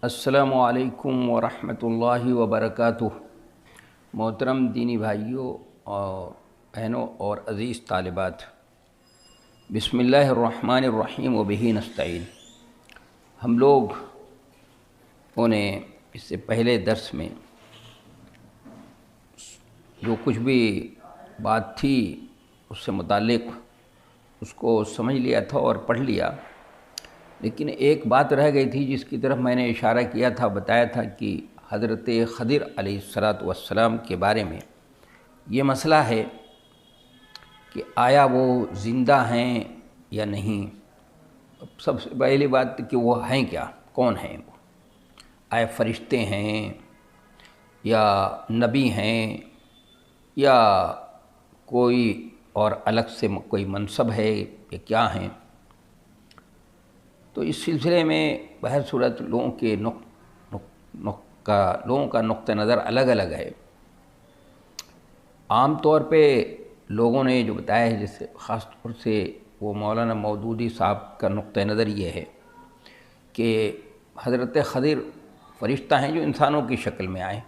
السلام علیکم ورحمۃ اللہ وبرکاتہ۔ محترم دینی بھائیوں اور بہنوں اور عزیز طالبات، بسم اللہ الرحمن الرحیم وبہ نستعین۔ ہم لوگوں نے اس سے پہلے درس میں جو کچھ بھی بات تھی اس سے متعلق اس کو سمجھ لیا تھا اور پڑھ لیا، لیکن ایک بات رہ گئی تھی جس کی طرف میں نے اشارہ کیا تھا، بتایا تھا کہ حضرت خضر علیہ السلام کے بارے میں یہ مسئلہ ہے کہ آیا وہ زندہ ہیں یا نہیں۔ سب سے پہلی بات کہ وہ ہیں کیا، کون ہیں وہ، آیا فرشتے ہیں یا نبی ہیں یا کوئی اور الگ سے کوئی منصب ہے یا کیا ہیں۔ تو اس سلسلے میں بہر صورت لوگوں کا نقطہ نظر الگ الگ ہے۔ عام طور پہ لوگوں نے جو بتایا ہے، جیسے خاص طور سے وہ مولانا مودودی صاحب کا نقطہ نظر یہ ہے کہ حضرت خضر فرشتہ ہیں جو انسانوں کی شکل میں آئے،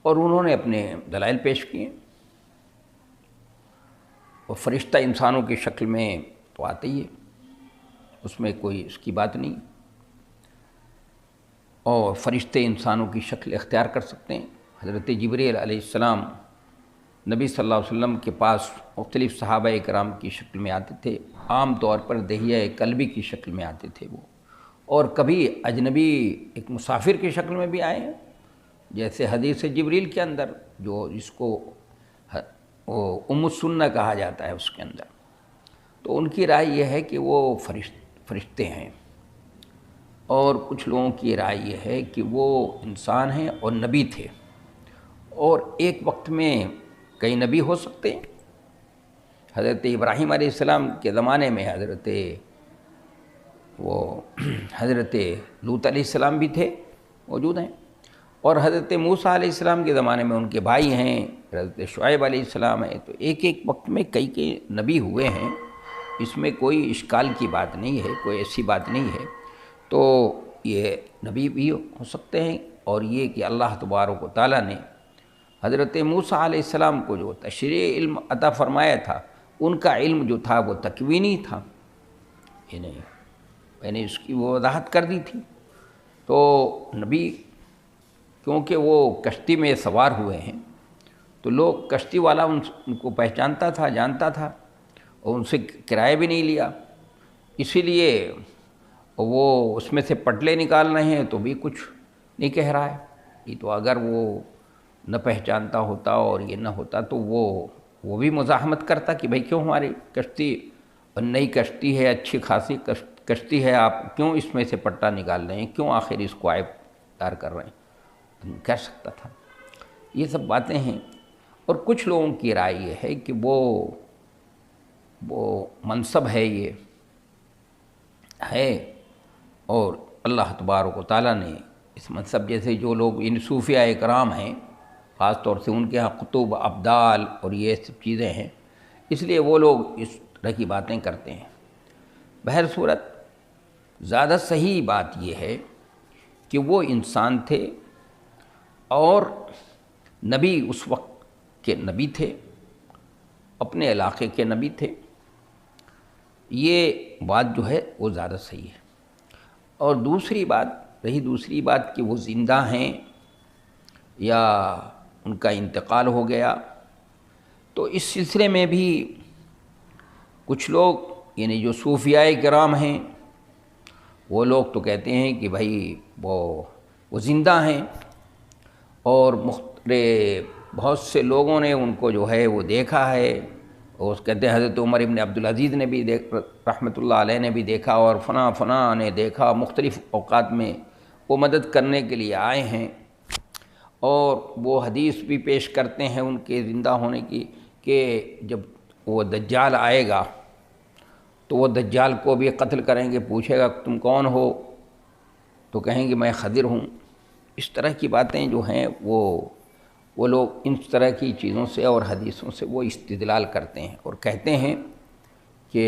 اور انہوں نے اپنے دلائل پیش کیے۔ اور فرشتہ انسانوں کی شکل میں تو آتے ہی ہے، اس میں کوئی اس کی بات نہیں، اور فرشتے انسانوں کی شکل اختیار کر سکتے ہیں۔ حضرت جبریل علیہ السلام نبی صلی اللہ علیہ وسلم کے پاس مختلف صحابہ کرام کی شکل میں آتے تھے، عام طور پر دہیہ قلبی کی شکل میں آتے تھے وہ، اور کبھی اجنبی ایک مسافر کی شکل میں بھی آئے ہیں، جیسے حدیث جبریل کے اندر جو جس کو ام السنہ کہا جاتا ہے، اس کے اندر تو ان کی رائے یہ ہے کہ وہ فرشتے ہیں، اور کچھ لوگوں کی رائے یہ ہے کہ وہ انسان ہیں اور نبی تھے، اور ایک وقت میں کئی نبی ہو سکتے ہیں۔ حضرت ابراہیم علیہ السلام کے زمانے میں حضرت لوط علیہ السلام بھی تھے، موجود ہیں، اور حضرت موسیٰ علیہ السلام کے زمانے میں ان کے بھائی ہیں، حضرت شعیب علیہ السلام ہیں۔ تو ایک وقت میں کئی نبی ہوئے ہیں، اس میں کوئی اشکال کی بات نہیں ہے، کوئی ایسی بات نہیں ہے۔ تو یہ نبی بھی ہو سکتے ہیں، اور یہ کہ اللہ تبارک و تعالیٰ نے حضرت موسیٰ علیہ السلام کو جو تشریع علم عطا فرمایا تھا، ان کا علم جو تھا وہ تکوینی تھا، میں نے اس کی وضاحت کر دی تھی۔ تو نبی کیونکہ وہ کشتی میں سوار ہوئے ہیں، تو لوگ کشتی والا ان کو پہچانتا تھا، جانتا تھا، اور ان سے کرایہ بھی نہیں لیا، اسی لیے وہ اس میں سے پٹلے نکال رہے ہیں تو بھی کچھ نہیں کہہ رہا ہے۔ یہ تو اگر وہ نہ پہچانتا ہوتا اور یہ نہ ہوتا تو وہ بھی مزاحمت کرتا کہ بھئی کیوں ہماری کشتی نئی کشتی ہے، اچھی خاصی کشتی ہے، آپ کیوں اس میں سے پٹا نکال رہے ہیں، کیوں آخر اس کو عیب دار کر رہے ہیں، کہہ سکتا تھا۔ یہ سب باتیں ہیں، اور کچھ لوگوں کی رائے یہ ہے کہ وہ منصب ہے، یہ ہے، اور اللہ تبارک و تعالیٰ نے اس منصب، جیسے جو لوگ ان صوفیاء اکرام ہیں، خاص طور سے ان کے ہاں قطب ابدال اور یہ سب چیزیں ہیں، اس لیے وہ لوگ اس طرح کی باتیں کرتے ہیں۔ بہر صورت زیادہ صحیح بات یہ ہے کہ وہ انسان تھے اور نبی، اس وقت کے نبی تھے، اپنے علاقے کے نبی تھے، یہ بات جو ہے وہ زیادہ صحیح ہے۔ اور دوسری بات کہ وہ زندہ ہیں یا ان کا انتقال ہو گیا، تو اس سلسلے میں بھی کچھ لوگ، یعنی جو صوفیاء کرام ہیں، وہ لوگ تو کہتے ہیں کہ بھائی وہ زندہ ہیں، اور بہت سے لوگوں نے ان کو جو ہے وہ دیکھا ہے، اور کہتے ہیں حضرت عمر ابن عبدالعزیز نے بھی رحمۃ اللہ علیہ نے بھی دیکھا، اور فلاں نے دیکھا، مختلف اوقات میں وہ مدد کرنے کے لیے آئے ہیں، اور وہ حدیث بھی پیش کرتے ہیں ان کے زندہ ہونے کی، کہ جب وہ دجال آئے گا تو وہ دجال کو بھی قتل کریں گے، پوچھے گا تم کون ہو، تو کہیں گے میں خضر ہوں۔ اس طرح کی باتیں جو ہیں وہ لوگ ان طرح کی چیزوں سے اور حدیثوں سے وہ استدلال کرتے ہیں، اور کہتے ہیں کہ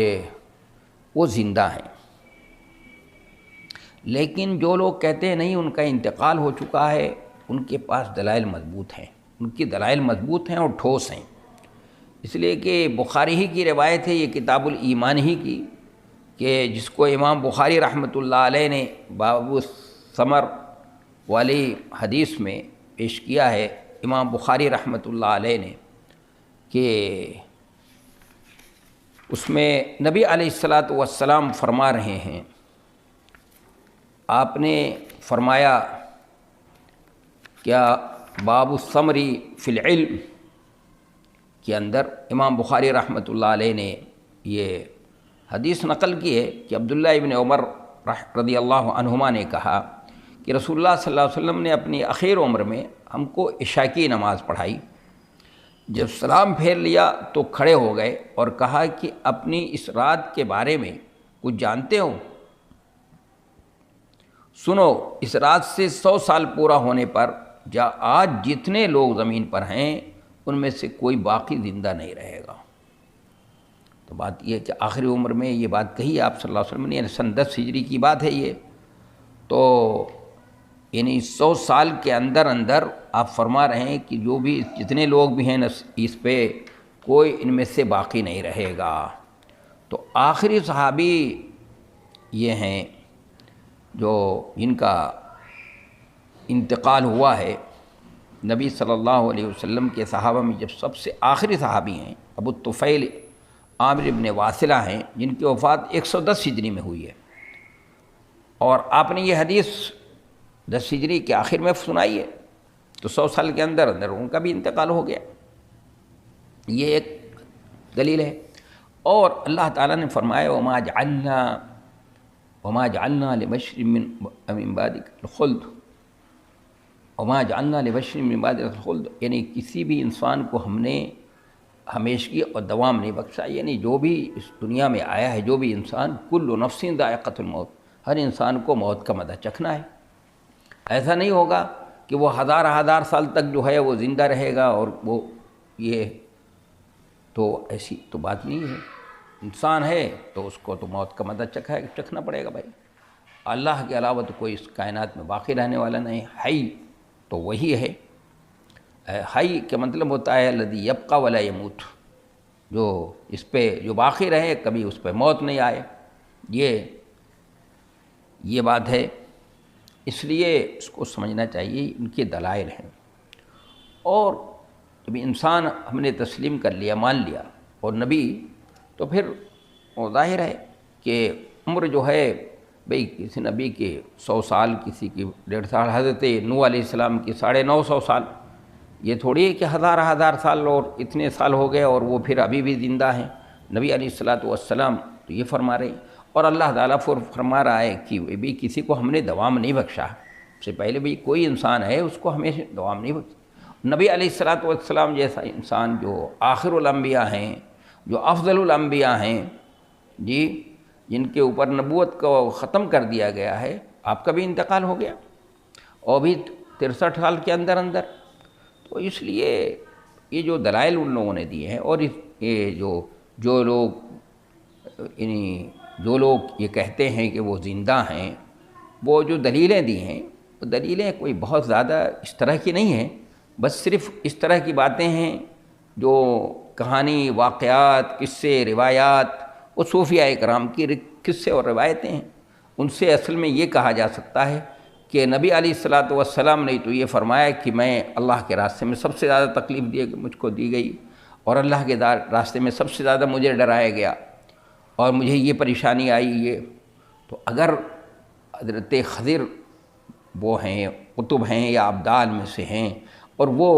وہ زندہ ہیں۔ لیکن جو لوگ کہتے ہیں نہیں ان کا انتقال ہو چکا ہے، ان کے پاس دلائل مضبوط ہیں، ان کی دلائل مضبوط ہیں اور ٹھوس ہیں، اس لیے کہ بخاری ہی کی روایت ہے، یہ کتاب الایمان ہی کی، کہ جس کو امام بخاری رحمۃ اللہ علیہ نے باب الثمر والی حدیث میں پیش کیا ہے، امام بخاری رحمۃ اللہ علیہ نے، کہ اس میں نبی علیہ الصلاۃ والسلام فرما رہے ہیں، آپ نے فرمایا کیا باب الثمر فی العلم کے اندر امام بخاری رحمۃ اللہ علیہ نے یہ حدیث نقل کی ہے کہ عبداللہ ابن عمر رضی اللہ عنہما نے کہا کہ رسول اللہ صلی اللہ علیہ وسلم نے اپنی اخیر عمر میں ہم کو عشاء کی نماز پڑھائی، جب سلام پھیر لیا تو کھڑے ہو گئے اور کہا کہ اپنی اس رات کے بارے میں کچھ جانتے ہو؟ سنو، اس رات سے 100 سال پورا ہونے پر آج جتنے لوگ زمین پر ہیں ان میں سے کوئی باقی زندہ نہیں رہے گا۔ تو بات یہ ہے کہ آخری عمر میں یہ بات کہی آپ صلی اللہ علیہ وسلم نے، یعنی سن 10 ہجری کی بات ہے یہ، تو یعنی 100 سال کے اندر اندر آپ فرما رہے ہیں کہ جو بھی جتنے لوگ بھی ہیں اس پہ کوئی ان میں سے باقی نہیں رہے گا۔ تو آخری صحابی یہ ہیں جو جن کا انتقال ہوا ہے، نبی صلی اللہ علیہ وسلم کے صحابہ میں جب سب سے آخری صحابی ہیں ابو الطفیل عامر ابن واصلہ ہیں، جن کی وفات 110 ہجری میں ہوئی ہے، اور آپ نے یہ حدیث 10 ہجری کے آخر میں سنائی ہے، تو 100 سال کے اندر اندر ان کا بھی انتقال ہو گیا، یہ ایک دلیل ہے۔ اور اللہ تعالیٰ نے فرمایا وما جعلنا لبشر من بعدک الخلد، وما جعلنا لبشر من بعدک الخلد، یعنی کسی بھی انسان کو ہم نے ہمیشگی اور دوام نہیں بخشا، یعنی جو بھی اس دنیا میں آیا ہے، جو بھی انسان، کل نفس ذائقۃ الموت، ہر انسان کو موت کا مزہ چکھنا ہے۔ ایسا نہیں ہوگا کہ وہ ہزار سال تک جو ہے وہ زندہ رہے گا اور وہ یہ، تو ایسی تو بات نہیں ہے، انسان ہے تو اس کو تو موت کا مزہ چکھنا پڑے گا بھائی۔ اللہ کے علاوہ تو کوئی اس کائنات میں باقی رہنے والا نہیں، حی تو وہی ہے۔ حی کا مطلب ہوتا ہے الذی یبقی ولا یموت، جو اس پہ جو باقی رہے، کبھی اس پہ موت نہیں آئے، یہ بات ہے۔ اس لیے اس کو سمجھنا چاہیے، ان کے دلائل ہیں، اور جب انسان ہم نے تسلیم کر لیا، مان لیا، اور نبی، تو پھر وہ ظاہر ہے کہ عمر جو ہے بھئی کسی نبی کے 100 سال، کسی کی 150 سال، حضرت نوح علیہ السلام کی 950 سال، یہ تھوڑی ہے کہ ہزار سال اور اتنے سال ہو گئے اور وہ پھر ابھی بھی زندہ ہیں۔ نبی علیہ الصلاۃ والسلام تو یہ فرما رہے ہیں، اور اللہ تعالیٰ فرما رہا ہے کہ بھی کسی کو ہم نے دوام نہیں بخشا، اس سے پہلے بھی کوئی انسان ہے اس کو ہمیشہ دوام نہیں بخشا۔ نبی علیہ الصلاۃ والسلام جیسا انسان جو آخر الانبیاء ہیں، جو افضل الانبیاء ہیں، جی، جن کے اوپر نبوت کو ختم کر دیا گیا ہے، آپ کا بھی انتقال ہو گیا، اور بھی 63 سال کے اندر اندر۔ تو اس لیے یہ جو دلائل ان لوگوں نے دیے ہیں، اور یہ جو لوگ یہ کہتے ہیں کہ وہ زندہ ہیں، وہ جو دلیلیں دی ہیں، وہ دلیلیں کوئی بہت زیادہ اس طرح کی نہیں ہیں، بس صرف اس طرح کی باتیں ہیں جو کہانی، واقعات، قصے، روایات، وہ صوفیاء کرام کی قصے اور روایتیں ہیں۔ ان سے اصل میں یہ کہا جا سکتا ہے کہ نبی علیہ الصلاۃ والسلام نے تو یہ فرمایا کہ میں اللہ کے راستے میں سب سے زیادہ تکلیف مجھ کو دی گئی، اور اللہ کے راستے میں سب سے زیادہ مجھے ڈرایا گیا، اور مجھے یہ پریشانی آئی، یہ تو اگر حضرت خضر وہ ہیں، قطب ہیں یا ابدال میں سے ہیں، اور وہ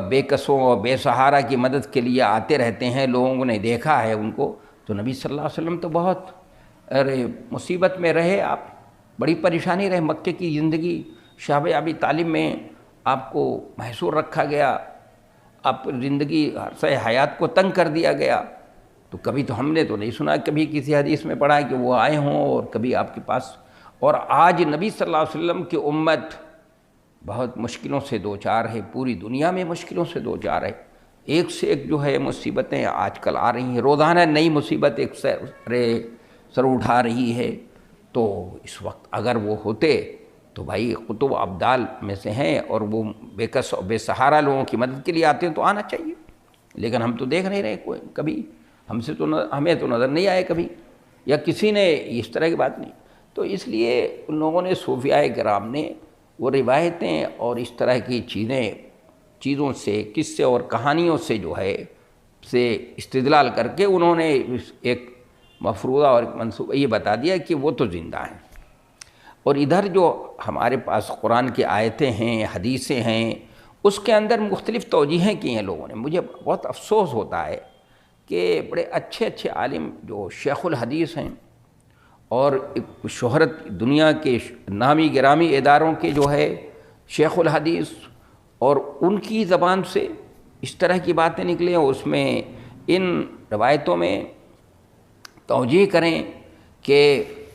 بے کسوں اور بے سہارا کی مدد کے لیے آتے رہتے ہیں، لوگوں نے دیکھا ہے ان کو، تو نبی صلی اللہ علیہ وسلم تو بہت مصیبت میں رہے، آپ بڑی پریشانی رہے، مکے کی زندگی شعب ابی طالب میں آپ کو محصور رکھا گیا، آپ زندگی عرصہ حیات کو تنگ کر دیا گیا، تو کبھی تو ہم نے تو نہیں سنا، کبھی کسی حدیث میں پڑھا کہ وہ آئے ہوں اور کبھی آپ کے پاس، اور آج نبی صلی اللہ علیہ وسلم کی امت بہت مشکلوں سے دوچار ہے، پوری دنیا میں مشکلوں سے دوچار ہے، ایک سے ایک جو ہے مصیبتیں آج کل آ رہی ہیں، روزانہ نئی مصیبت ایک سر اٹھا رہی ہے، تو اس وقت اگر وہ ہوتے تو بھائی قطب ابدال میں سے ہیں اور وہ بے کس و بے سہارا لوگوں کی مدد کے لیے آتے ہیں تو آنا چاہیے، لیکن ہم تو دیکھ نہیں رہے کوئی کبھی، ہمیں تو نظر نہیں آئے کبھی، یا کسی نے اس طرح کی بات نہیں۔ تو اس لیے ان لوگوں نے صوفیاء کرام نے وہ روایتیں اور اس طرح کی چیزوں سے، قصے اور کہانیوں سے جو ہے سے استدلال کر کے انہوں نے ایک مفروضہ اور منصوبہ یہ بتا دیا کہ وہ تو زندہ ہیں۔ اور ادھر جو ہمارے پاس قرآن کی آیتیں ہیں، حدیثیں ہیں، اس کے اندر مختلف توجیہیں کی ہیں لوگوں نے۔ مجھے بہت افسوس ہوتا ہے کہ بڑے اچھے اچھے عالم جو شیخ الحدیث ہیں اور ایک شہرت دنیا کے نامی گرامی اداروں کے جو ہے شیخ الحدیث، اور ان کی زبان سے اس طرح کی باتیں نکلیں، اس میں ان روایتوں میں توجیہ کریں کہ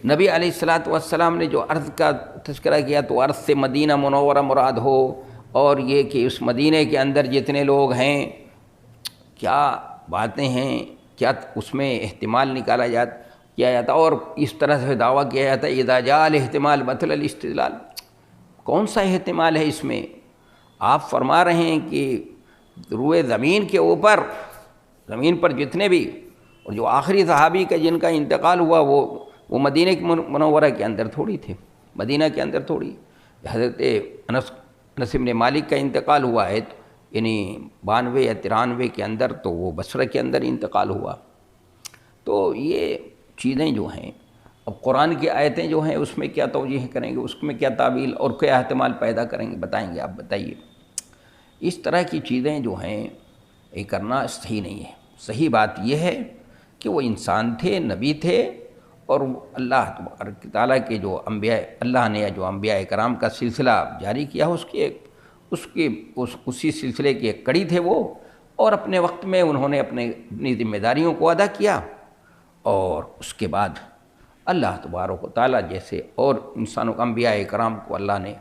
نبی علیہ الصلاۃ والسلام نے جو ارض کا تذکرہ کیا تو ارض سے مدینہ منورہ مراد ہو، اور یہ کہ اس مدینہ کے اندر جتنے لوگ ہیں کیا باتیں ہیں، کیا اس میں احتمال نکالا کیا جاتا، اور اس طرح سے دعویٰ کیا جاتا ہے اذا جاء الاحتمال بطل الاستدلال۔ کون سا احتمال ہے اس میں؟ آپ فرما رہے ہیں کہ روئے زمین کے اوپر، زمین پر جتنے بھی، اور جو آخری صحابی کا جن کا انتقال ہوا وہ مدینہ کی منورہ کے اندر تھوڑی تھے، مدینہ کے اندر تھوڑی۔ حضرت انس بن مالک کا انتقال ہوا ہے یعنی 92 یا 93 کے اندر، تو وہ بصرہ کے اندر انتقال ہوا۔ تو یہ چیزیں جو ہیں، اب قرآن کی آیتیں جو ہیں اس میں کیا توجیہ کریں گے، اس میں کیا تعویل اور کیا احتمال پیدا کریں گے، بتائیں گے، آپ بتائیے۔ اس طرح کی چیزیں جو ہیں یہ کرنا صحیح نہیں ہے۔ صحیح بات یہ ہے کہ وہ انسان تھے، نبی تھے، اور اللہ تبارک تعالیٰ کے جو انبیاء، اللہ نے جو انبیاء کرام کا سلسلہ جاری کیا اسی سلسلے کی ایک کڑی تھے وہ، اور اپنے وقت میں انہوں نے اپنی ذمہ داریوں کو ادا کیا، اور اس کے بعد اللہ تبارک و تعالیٰ جیسے اور انسانوں انبیاء کرام کو اللہ نے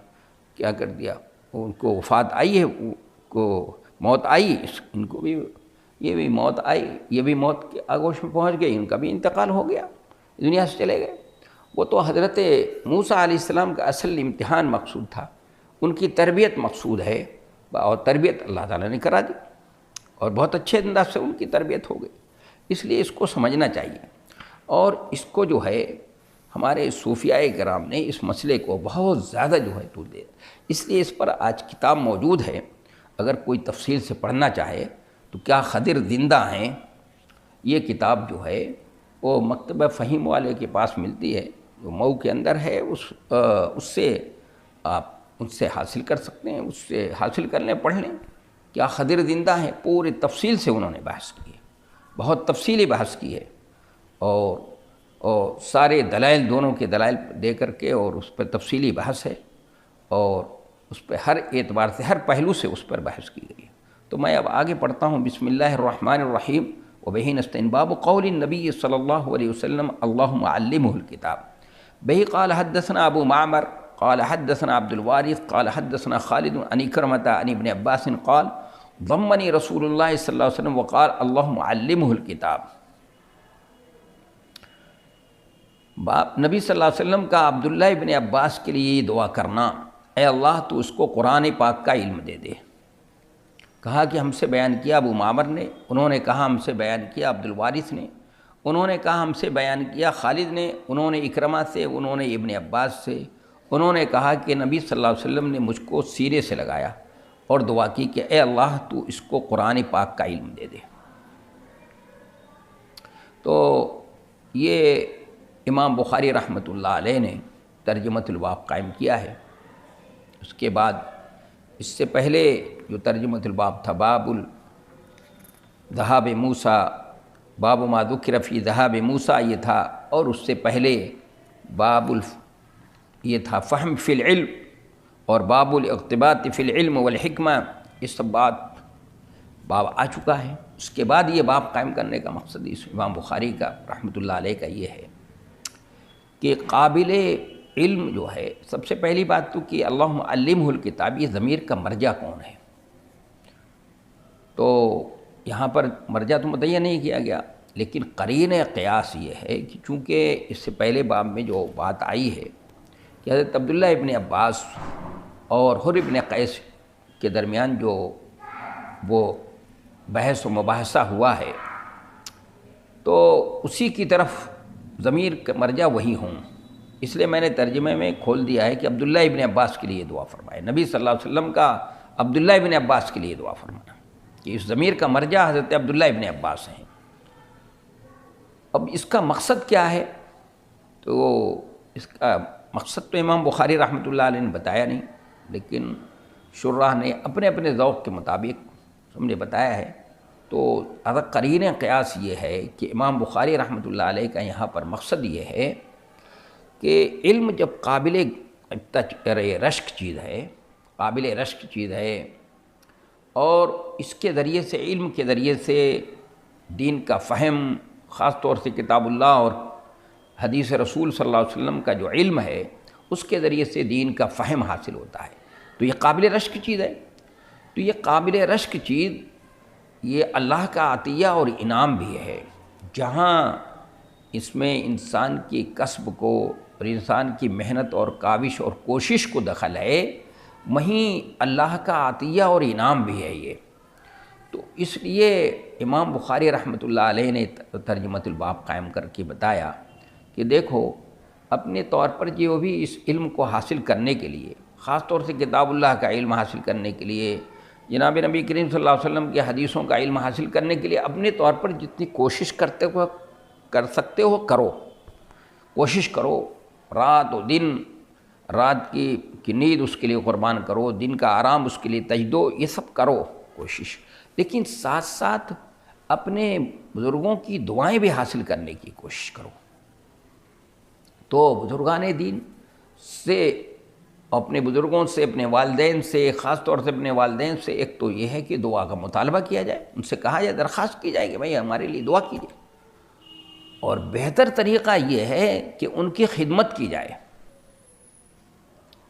کیا کر دیا، ان کو وفات آئی ہے، ان کو موت آئی، ان کو بھی یہ بھی موت آئی، یہ بھی موت کے آغوش میں پہنچ گئے، ان کا بھی انتقال ہو گیا، دنیا سے چلے گئے۔ وہ تو حضرت موسیٰ علیہ السلام کا اصل امتحان مقصود تھا، ان کی تربیت مقصود ہے، اور تربیت اللہ تعالیٰ نے کرا دی، اور بہت اچھے انداز سے ان کی تربیت ہو گئی۔ اس لیے اس کو سمجھنا چاہیے، اور اس کو جو ہے ہمارے صوفیاء کرام نے اس مسئلے کو بہت زیادہ جو ہے طول دیا، اس لیے اس پر آج کتاب موجود ہے، اگر کوئی تفصیل سے پڑھنا چاہے تو کیا خضر زندہ ہیں، یہ کتاب جو ہے وہ مکتبہ فہیم والے کے پاس ملتی ہے، جو مئو کے اندر ہے، اس سے آپ ان سے حاصل کر سکتے ہیں، اس سے حاصل کر لیں، پڑھ لیں، کیا خضر زندہ ہیں، پورے تفصیل سے انہوں نے بحث کی ہے، بہت تفصیلی بحث کی ہے، اور سارے دلائل، دونوں کے دلائل دے کر کے، اور اس پر تفصیلی بحث ہے، اور اس پہ ہر اعتبار سے، ہر پہلو سے اس پر بحث کی گئی ہے۔ تو میں اب آگے پڑھتا ہوں۔ بسم اللہ الرحمن الرحیم وبہ نستعین۔ باب قول النبی صلی اللہ علیہ وسلم اللہم علمہ الکتاب۔ بہ قال حدثنا ابو معمر قال حدثنا عبد الوارث قال حدثنا خالد عن اکرمۃ عن ابن عباس قال ضمنی رسول اللہ صلی اللہ علیہ وسلم وقال اللہم علمہ الکتاب۔ نبی صلی اللہ علیہ وسلم کا عبداللہ ابن عباس کے لیے یہ دعا کرنا، اے اللہ تو اس کو قرآن پاک کا علم دے دے۔ کہا کہ ہم سے بیان کیا ابو معمر نے، انہوں نے کہا ہم سے بیان کیا عبد الوارث نے، انہوں نے کہا ہم سے بیان کیا خالد نے، انہوں نے اکرمہ سے، انہوں نے ابن عباس سے، انہوں نے کہا کہ نبی صلی اللہ علیہ وسلم نے مجھ کو سیرے سے لگایا اور دعا کی کہ اے اللہ تو اس کو قرآن پاک کا علم دے دے۔ تو یہ امام بخاری رحمۃ اللہ علیہ نے ترجمۃ الباب قائم کیا ہے۔ اس کے بعد اس سے پہلے جو ترجمۃ الباب تھا باب ذہاب موسیٰ، باب ما ذکر فی ذہاب موسیٰ یہ تھا، اور اس سے پہلے یہ تھا فہم فی العلم، اور باب الاقتباط فی العلم والحکمہ، یہ سب باب آ چکا ہے۔ اس کے بعد یہ باب قائم کرنے کا مقصد اس امام بخاری کا رحمۃ اللہ علیہ کا یہ ہے کہ قابل علم جو ہے، سب سے پہلی بات تو کہ اللہم علمہ الکتاب، یہ ضمیر کا مرجع کون ہے؟ تو یہاں پر مرجع تو متعین نہیں کیا گیا، لیکن قرین قیاس یہ ہے کہ چونکہ اس سے پہلے باب میں جو بات آئی ہے کہ حضرت عبداللہ ابن عباس اور حر ابن قیس کے درمیان جو وہ بحث و مباحثہ ہوا ہے، تو اسی کی طرف ضمیر کا مرجع وہی ہوں، اس لیے میں نے ترجمے میں کھول دیا ہے کہ عبداللہ ابن عباس کے لیے دعا فرمائے، نبی صلی اللہ علیہ وسلم کا عبداللہ ابن عباس کے لیے دعا فرمانا، کہ اس ضمیر کا مرجع حضرت عبداللہ ابن عباس ہیں۔ اب اس کا مقصد کیا ہے؟ تو اس کا مقصد تو امام بخاری رحمۃ اللہ علیہ نے بتایا نہیں، لیکن شراح نے اپنے اپنے ذوق کے مطابق ہم نے بتایا ہے۔ تو اگر قرین قیاس یہ ہے کہ امام بخاری رحمۃ اللہ علیہ کا یہاں پر مقصد یہ ہے کہ علم جب قابل رشک چیز ہے، قابل رشک چیز ہے، اور اس کے ذریعے سے، علم کے ذریعے سے دین کا فہم، خاص طور سے کتاب اللہ اور حدیث رسول صلی اللہ علیہ وسلم کا جو علم ہے، اس کے ذریعے سے دین کا فہم حاصل ہوتا ہے، تو یہ قابل رشک چیز ہے۔ تو یہ قابل رشک چیز یہ اللہ کا عطیہ اور انعام بھی ہے، جہاں اس میں انسان کی کسب کو اور انسان کی محنت اور کاوش اور کوشش کو دخل ہے، وہیں اللہ کا عطیہ اور انعام بھی ہے یہ۔ تو اس لیے امام بخاری رحمۃ اللہ علیہ نے ترجمۃ الباب قائم کر کے بتایا کہ دیکھو، اپنے طور پر جو بھی اس علم کو حاصل کرنے کے لیے، خاص طور سے کتاب اللہ کا علم حاصل کرنے کے لیے، جناب نبی کریم صلی اللہ علیہ وسلم کے حدیثوں کا علم حاصل کرنے کے لیے اپنے طور پر جتنی کوشش کر سکتے ہو کرو، کوشش کرو، رات و دن، رات کی نیند اس کے لیے قربان کرو، دن کا آرام اس کے لیے تجدو، یہ سب کرو کوشش، لیکن ساتھ ساتھ اپنے بزرگوں کی دعائیں بھی حاصل کرنے کی کوشش کرو۔ تو بزرگان دین سے، اپنے بزرگوں سے، اپنے والدین سے، خاص طور سے اپنے والدین سے، ایک تو یہ ہے کہ دعا کا مطالبہ کیا جائے، ان سے کہا جائے، درخواست کی جائے کہ بھائی ہمارے لیے دعا کیجیے، اور بہتر طریقہ یہ ہے کہ ان کی خدمت کی جائے،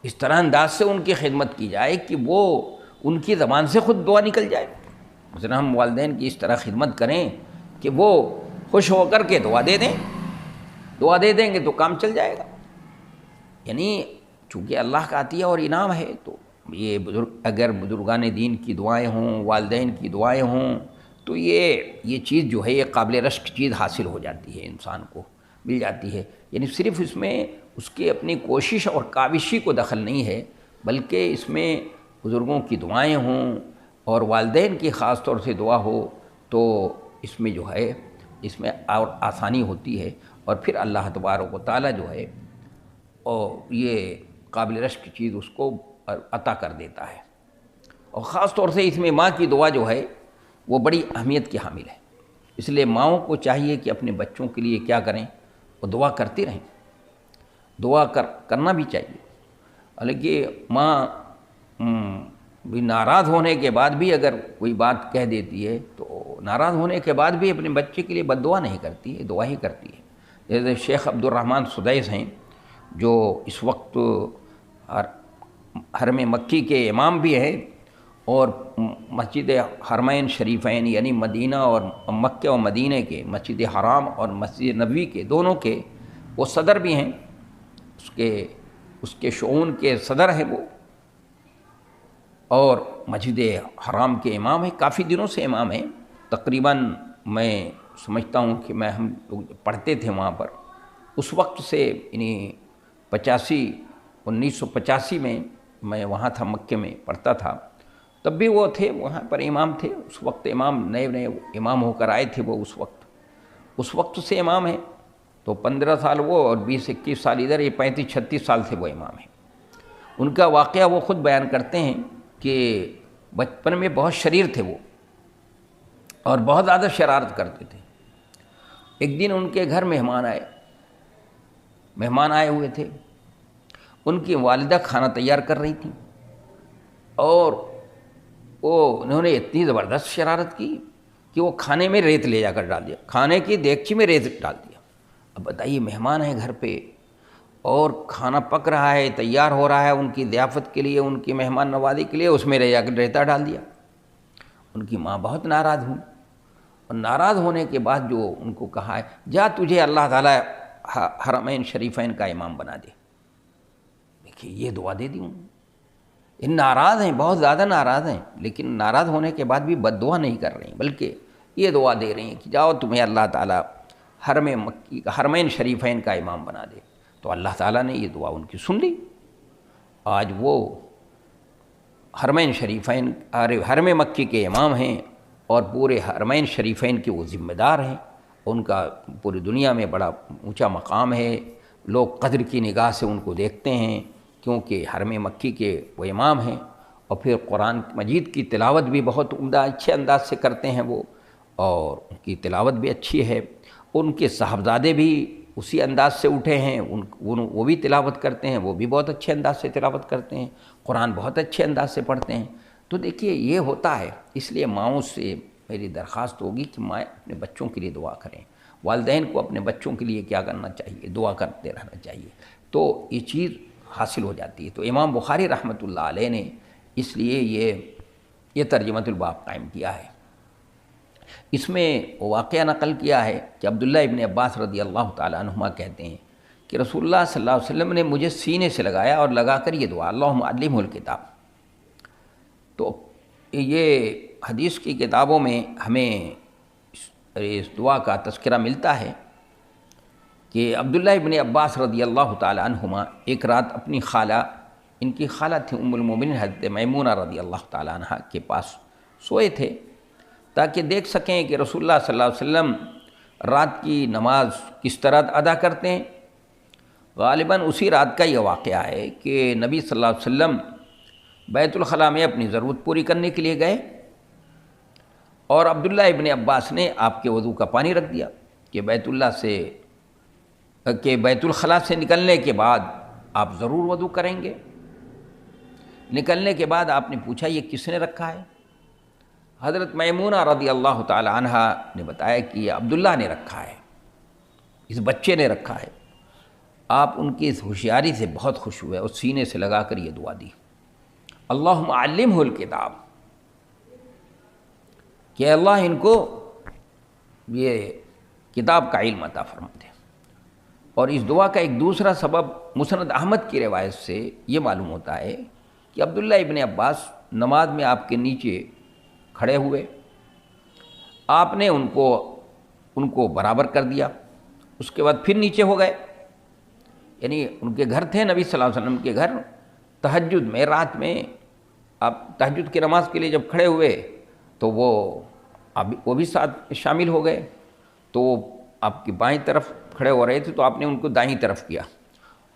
اس طرح انداز سے ان کی خدمت کی جائے کہ وہ ان کی زبان سے خود دعا نکل جائے۔ مثلا ہم والدین کی اس طرح خدمت کریں کہ وہ خوش ہو کر کے دعا دے دیں، دعا دے دیں گے تو کام چل جائے گا۔ یعنی چونکہ اللہ کا عطیہ اور انعام ہے، تو یہ اگر بزرگان دین کی دعائیں ہوں، والدین کی دعائیں ہوں، تو یہ چیز جو ہے، یہ قابل رشک چیز حاصل ہو جاتی ہے، انسان کو مل جاتی ہے۔ یعنی صرف اس میں اس کی اپنی کوشش اور کاوشی کو دخل نہیں ہے، بلکہ اس میں بزرگوں کی دعائیں ہوں اور والدین کی خاص طور سے دعا ہو، تو اس میں جو ہے، اس میں اور آسانی ہوتی ہے، اور پھر اللہ تبارک و تعالیٰ جو ہے اور یہ قابل رشک چیز اس کو عطا کر دیتا ہے۔ اور خاص طور سے اس میں ماں کی دعا جو ہے وہ بڑی اہمیت کی حامل ہے، اس لیے ماؤں کو چاہیے کہ اپنے بچوں کے لیے کیا کریں، وہ دعا کرتی رہیں، دعا کرنا بھی چاہیے۔ حالانکہ ماں بھی ناراض ہونے کے بعد بھی اگر کوئی بات کہہ دیتی ہے، تو ناراض ہونے کے بعد بھی اپنے بچے کے لیے بد دعا نہیں کرتی ہے، دعا ہی کرتی ہے۔ جیسے شیخ عبد الرحمن سدیس ہیں، جو اس وقت حرم مکی کے امام بھی ہیں، اور مسجد حرمین شریفین یعنی مدینہ اور مکہ و مدینہ کے، مسجد حرام اور مسجد نبوی کے، دونوں کے وہ صدر بھی ہیں، اس کے شؤون کے صدر ہیں وہ، اور مسجد حرام کے امام ہیں، کافی دنوں سے امام ہیں۔ تقریباً میں سمجھتا ہوں کہ ہم لوگ پڑھتے تھے وہاں پر، اس وقت سے، یعنی 1985 میں وہاں تھا، مکے میں پڑھتا تھا، تب بھی وہ تھے وہاں پر، امام تھے اس وقت، امام نئے امام ہو کر آئے تھے وہ اس وقت سے امام ہیں۔ تو 15 سال وہ اور 20-21 سال ادھر، یہ 35-36 سال سے وہ امام ہیں۔ ان کا واقعہ وہ خود بیان کرتے ہیں کہ بچپن میں بہت شریر تھے وہ، اور بہت زیادہ شرارت کرتے تھے۔ ایک دن ان کے گھر مہمان آئے ہوئے تھے، ان کی والدہ کھانا تیار کر رہی تھیں، اور انہوں نے اتنی زبردست شرارت کی کہ وہ کھانے میں ریت لے جا کر ڈال دیا، کھانے کی دیگچی میں ریت ڈال دیا۔ اب بتائیے، مہمان ہیں گھر پہ، اور کھانا پک رہا ہے، تیار ہو رہا ہے ان کی ضیافت کے لیے، ان کی مہمان نوازی کے لیے، اس میں ریتا ڈال دیا۔ ان کی ماں بہت ناراض ہوئی، اور ناراض ہونے کے بعد جو ان کو کہا ہے جا تجھے اللہ تعالیٰ حرمین شریفین کا امام بنا دے. دیکھیے یہ دعا دے دی انہوں نے. ان ناراض ہیں، بہت زیادہ ناراض ہیں، لیکن ناراض ہونے کے بعد بھی بد دعا نہیں کر رہی ہیں، بلکہ یہ دعا دے رہی ہیں کہ جاؤ تمہیں اللہ تعالیٰ حرم مکی کا حرمین شریفین کا امام بنا دے. تو اللہ تعالیٰ نے یہ دعا ان کی سن لی. آج وہ حرمین شریفین حرم مکی کے امام ہیں اور پورے حرمین شریفین کے وہ ذمہ دار ہیں. ان کا پوری دنیا میں بڑا اونچا مقام ہے. لوگ قدر کی نگاہ سے ان کو دیکھتے ہیں کیونکہ حرم مکی کے وہ امام ہیں. اور پھر قرآن مجید کی تلاوت بھی بہت عمدہ اچھے انداز سے کرتے ہیں وہ، اور ان کی تلاوت بھی اچھی ہے. ان کے صاحبزادے بھی اسی انداز سے اٹھے ہیں، وہ بھی تلاوت کرتے ہیں، وہ بھی بہت اچھے انداز سے تلاوت کرتے ہیں، قرآن بہت اچھے انداز سے پڑھتے ہیں. تو دیکھیے یہ ہوتا ہے. اس لیے ماؤں سے میری درخواست ہوگی کہ مائیں اپنے بچوں کے لیے دعا کریں. والدین کو اپنے بچوں کے لیے کیا کرنا چاہیے؟ دعا کرتے رہنا چاہیے. تو یہ چیز حاصل ہو جاتی ہے. تو امام بخاری رحمۃ اللہ علیہ نے اس لیے یہ ترجمۃ الباب قائم کیا ہے. اس میں واقعہ نقل کیا ہے کہ عبداللہ ابن عباس رضی اللہ تعالیٰ عنہما کہتے ہیں کہ رسول اللہ صلی اللہ علیہ وسلم نے مجھے سینے سے لگایا اور لگا کر یہ دعا اللہم علمہ الکتاب. تو یہ حدیث کی کتابوں میں ہمیں اس دعا کا تذکرہ ملتا ہے کہ عبداللہ ابن عباس رضی اللہ تعالیٰ عنہما ایک رات اپنی خالہ، ان کی خالہ تھی ام المومنین حضرت میمونہ رضی اللہ تعالیٰ عنہا کے پاس سوئے تھے تاکہ دیکھ سکیں کہ رسول اللہ صلی اللہ علیہ وسلم رات کی نماز کس طرح ادا کرتے ہیں. غالباً اسی رات کا یہ واقعہ ہے کہ نبی صلی اللہ علیہ وسلم بیت الخلاء میں اپنی ضرورت پوری کرنے کے لیے گئے اور عبداللہ ابن عباس نے آپ کے وضو کا پانی رکھ دیا کہ بیت الخلاء سے نکلنے کے بعد آپ ضرور وضو کریں گے. نکلنے کے بعد آپ نے پوچھا یہ کس نے رکھا ہے؟ حضرت میمونہ رضی اللہ تعالی عنہا نے بتایا کہ یہ عبداللہ نے رکھا ہے، اس بچے نے رکھا ہے. آپ ان کی اس ہوشیاری سے بہت خوش ہوئے اور سینے سے لگا کر یہ دعا دی اللہم علمہ الکتاب، کہ اللہ ان کو یہ کتاب کا علم عطا فرما دے. اور اس دعا کا ایک دوسرا سبب مسند احمد کی روایت سے یہ معلوم ہوتا ہے کہ عبداللہ ابن عباس نماز میں آپ کے نیچے کھڑے ہوئے، آپ نے ان کو برابر کر دیا، اس کے بعد پھر نیچے ہو گئے. یعنی ان کے گھر تھے نبی صلی اللہ علیہ وسلم کے گھر. تہجد میں رات میں آپ تہجد کی نماز کے لیے جب کھڑے ہوئے تو وہ بھی ساتھ شامل ہو گئے. تو آپ کی بائیں طرف کھڑے ہو رہے تھے تو آپ نے ان کو دائیں طرف کیا،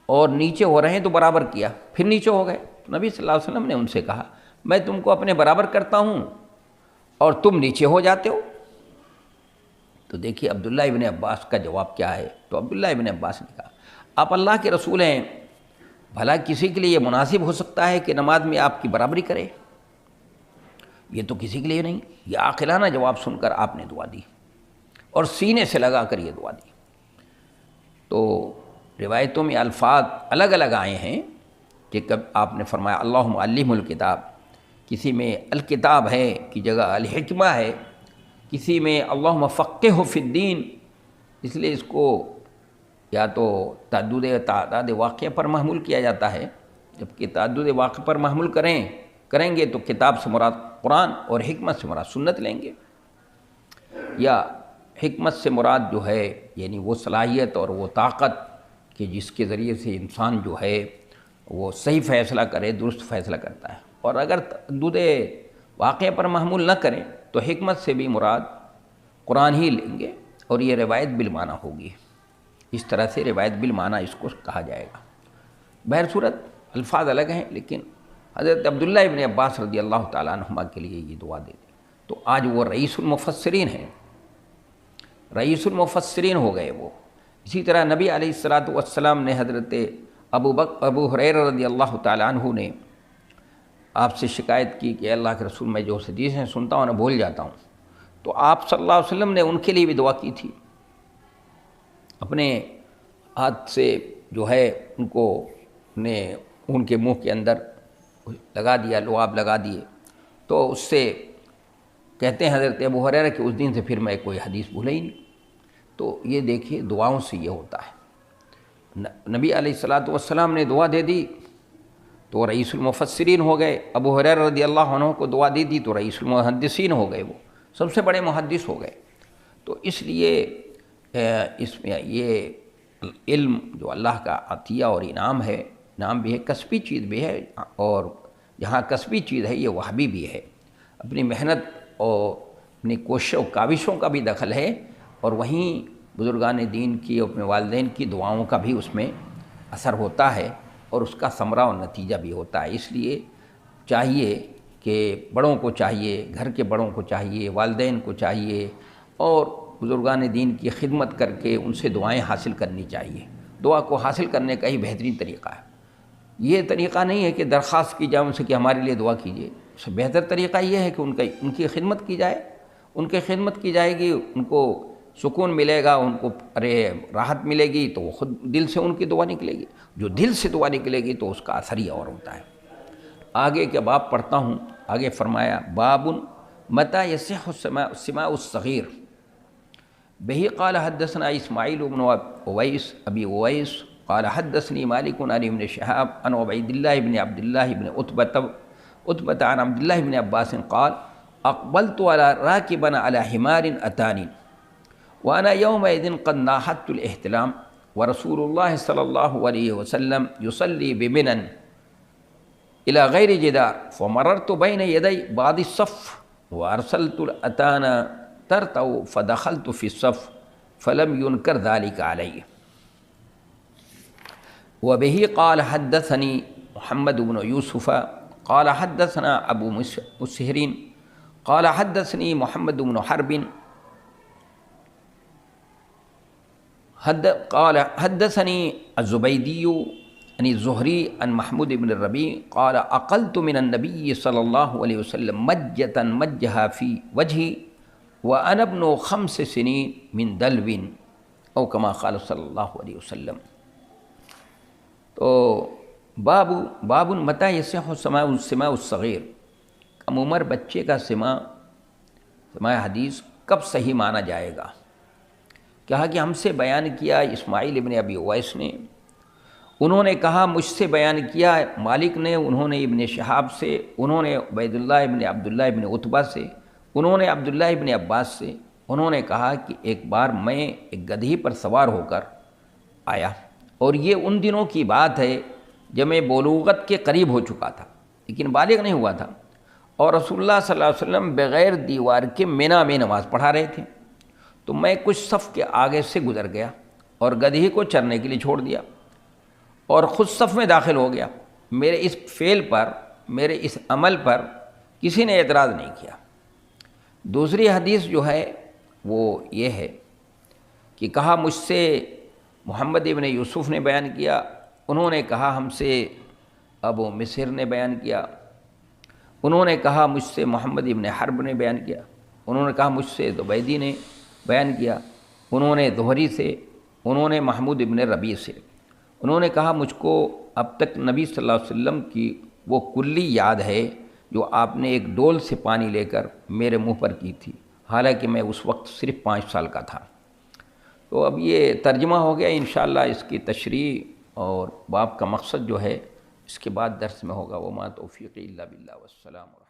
اور نیچے ہو رہے ہیں تو برابر کیا، پھر نیچے ہو گئے. تو نبی صلی اللہ علیہ وسلم نے ان سے کہا میں تم کو اپنے برابر کرتا ہوں اور تم نیچے ہو جاتے ہو. تو دیکھیے عبداللہ ابن عباس کا جواب کیا ہے. تو عبداللہ ابن عباس نے کہا آپ اللہ کے رسول ہیں، بھلا کسی کے لیے یہ مناسب ہو سکتا ہے کہ نماز میں آپ کی برابری کرے؟ یہ تو کسی کے لیے نہیں. یہ عاقلانہ جواب سن کر آپ نے دعا دی اور سینے سے لگا کر یہ دعا دی. تو روایتوں میں الفاظ الگ الگ آئے ہیں کہ کب آپ نے فرمایا اللہم علمہ الکتاب، کسی میں الکتاب ہے کی جگہ الحکمہ ہے، کسی میں اللہم فقہہ فی الدین. اس لیے اس کو یا تو تعدد واقعہ پر محمول کیا جاتا ہے، جبکہ تعدد واقعہ پر محمول کریں گے تو کتاب سے مراد قرآن اور حکمت سے مراد سنت لیں گے. یا حکمت سے مراد جو ہے یعنی وہ صلاحیت اور وہ طاقت کہ جس کے ذریعے سے انسان جو ہے وہ صحیح فیصلہ کرے، درست فیصلہ کرتا ہے. اور اگر تعدد واقعہ پر محمول نہ کریں تو حکمت سے بھی مراد قرآن ہی لیں گے اور یہ روایت بالمعنی ہوگی. اس طرح سے روایت بالمعنی اس کو کہا جائے گا. بہر صورت الفاظ الگ ہیں، لیکن حضرت عبداللہ ابن عباس رضی اللہ تعالیٰ عنہما کے لیے یہ دعا دے دی. تو آج وہ رئیس المفسرین ہیں، رئیس المفسرین ہو گئے وہ. اسی طرح نبی علیہ الصلاۃ والسلام نے حضرت ابو ہریرہ رضی اللہ تعالیٰ عنہ نے آپ سے شکایت کی کہ اللہ کے رسول میں جو حدیثیں سنتا ہوں نہ بھول جاتا ہوں. تو آپ صلی اللہ علیہ وسلم نے ان کے لیے بھی دعا کی تھی. اپنے ہاتھ سے جو ہے ان کے منہ کے اندر لگا دیا، لعاب لگا دیے، تو اس سے کہتے ہیں حضرت ابو ہریرہ کہ اس دن سے پھر میں کوئی حدیث بھولا ہی نہیں۔ تو یہ دیکھیے دعاؤں سے یہ ہوتا ہے۔ نبی علیہ الصلاۃ والسلام نے دعا دے دی تو رئیس المفسرین ہو گئے، ابو ہریرہ رضی اللہ عنہ کو دعا دے دی تو رئیس المحدثین ہو گئے، وہ سب سے بڑے محدث ہو گئے۔ تو اس لیے اس میں یہ علم جو اللہ کا عطیہ اور انعام ہے، انعام بھی ہے، کسبی چیز بھی ہے، اور جہاں کسبی چیز ہے یہ وہابی بھی ہے، اپنی محنت اور اپنی کوششوں کاوشوں کا بھی دخل ہے، اور وہیں بزرگان دین کی اور اپنے والدین کی دعاؤں کا بھی اس میں اثر ہوتا ہے، اور اس کا ثمرہ اور نتیجہ بھی ہوتا ہے۔ اس لیے چاہیے کہ بڑوں کو چاہیے، گھر کے بڑوں کو چاہیے، والدین کو چاہیے، اور بزرگان دین کی خدمت کر کے ان سے دعائیں حاصل کرنی چاہیے۔ دعا کو حاصل کرنے کا ہی بہترین طریقہ ہے۔ یہ طریقہ نہیں ہے کہ درخواست کی جائے ان سے کہ ہمارے لیے دعا کیجیے، اس سے بہتر طریقہ یہ ہے کہ ان کی خدمت کی جائے، ان کی خدمت کی جائے گی، ان کو سکون ملے گا، ان کو راحت ملے گی، تو وہ خود دل سے ان کی دعا نکلے گی۔ جو دل سے دعا نکلے گی تو اس کا اثر ہی اور ہوتا ہے۔ آگے کے باب پڑھتا ہوں۔ آگے فرمایا باب متى يصح السماع الصغير به قال حدثنا اسماعیل بن اویس ابی اویس قال حدثني مالك عن ابن شهاب عن عبید اللہ بن عبد الله بن عتبة عن عبد الله بن عباس قال اقبلت على راكبا على حمار اتاني وانا يومئذ قد ناحدت الاحتلام ورسول الله صلى الله عليه وسلم يصلي بمنى إلى غير جدار فمررت بين يدي بعض الصف وأرسلت الأتانا ترتع فدخلت في الصف فلم ينكر ذلك علي۔ وبه قال حدثني محمد بن يوسف قال حدثنا أبو مسهر قال حدثني محمد بن حرب قال حدثني الزبيدي عن الزهري عن محمود بن الربيع قال أقلت من النبي صلى الله عليه وسلم مجة مجها في وجهي وأنا ابن 5 سنين من دلو أو كما قال صلی اللہ علیہ وسلم۔ تو باب متى يصح السماع الصغير، کم عمر بچے کا سماع حدیث کب صحیح مانا جائے گا؟ کہا کہ ہم سے بیان کیا اسماعیل ابن ابی اویس نے، انہوں نے کہا مجھ سے بیان کیا مالک نے، انہوں نے ابن شہاب سے، انہوں نے عبید اللہ ابن عبداللہ ابن عتبہ سے، انہوں نے عبداللہ ابن عباس سے، انہوں نے کہا کہ ایک بار میں ایک گدھی پر سوار ہو کر آیا، اور یہ ان دنوں کی بات ہے جب میں بلوغت کے قریب ہو چکا تھا لیکن بالغ نہیں ہوا تھا، اور رسول اللہ صلی اللہ علیہ وسلم بغیر دیوار کے مینا میں نماز پڑھا رہے تھے، تو میں کچھ صف کے آگے سے گزر گیا اور گدھی کو چرنے کے لیے چھوڑ دیا اور خود صف میں داخل ہو گیا۔ میرے اس فعل پر، میرے اس عمل پر کسی نے اعتراض نہیں کیا۔ دوسری حدیث جو ہے وہ یہ ہے کہ کہا مجھ سے محمد ابن یوسف نے بیان کیا، انہوں نے کہا ہم سے ابو مسہر نے بیان کیا، انہوں نے کہا مجھ سے محمد ابن حرب نے بیان کیا، انہوں نے کہا مجھ سے زبیدی نے بیان کیا، انہوں نے زہری سے، انہوں نے محمود ابن ربیع سے، انہوں نے کہا مجھ کو اب تک نبی صلی اللہ علیہ وسلم کی وہ کلی یاد ہے جو آپ نے ایک ڈول سے پانی لے کر میرے منہ پر کی تھی، حالانکہ میں اس وقت صرف 5 سال کا تھا۔ تو اب یہ ترجمہ ہو گیا، انشاءاللہ اس کی تشریح اور باب کا مقصد جو ہے اس کے بعد درس میں ہوگا۔ وما توفیقی الا باللہ، والسلام علیکم۔